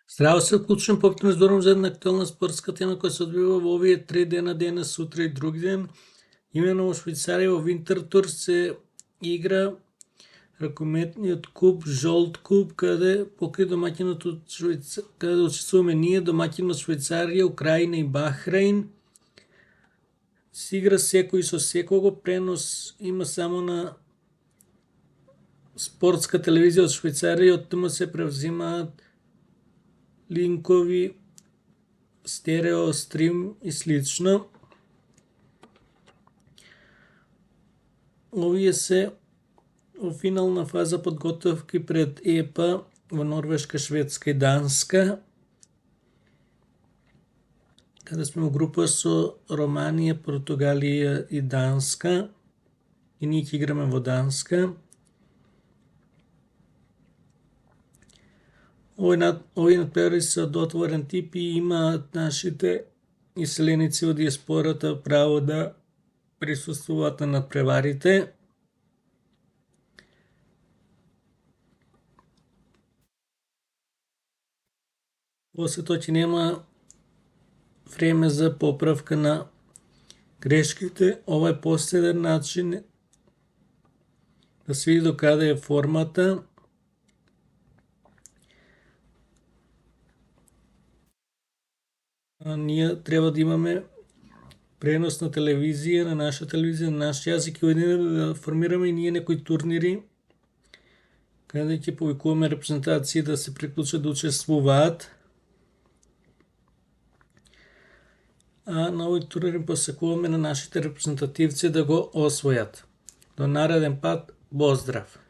Здраво се, вклучувам повторно зборувам за една актуелна спортска тема која се одвива во овие 3 дена, денес, сутра и друг ден. Имено во Швајцарија во Винтертур се игра ракометниот куп, жолт куп, каде покрај домаќинот од каде учествуваме ние, домаќин од Швајцарија, Украина и Бахрейн. Се игра секој со секого, пренос има само на спортска телевизија од Швајцарија, од таму се превзимаат линкови, стерео, стрим и слично. Овие се во финална фаза подготовки пред ЕПА во Норвешка, Шведска и Данска, каде сме во група со Романија, Португалија и Данска, и ние ќе играме во Данска. Овие надпревари се од отворен тип и имаат нашите иселеници од диаспората право да присуствуваат на надпреварите. После тоа ќе нема време за поправка на грешките. Ова е последен начин да се види до каде е формата. Ние треба да имаме пренос на телевизија, на наша телевизија, на наш јазик и да формираме и ние некои турнири каде ќе повикуваме репрезентации да се приклучат да учествуваат. А на овој турнири посакуваме на нашите репрезентативци да го освојат. До нареден пат, поздрав!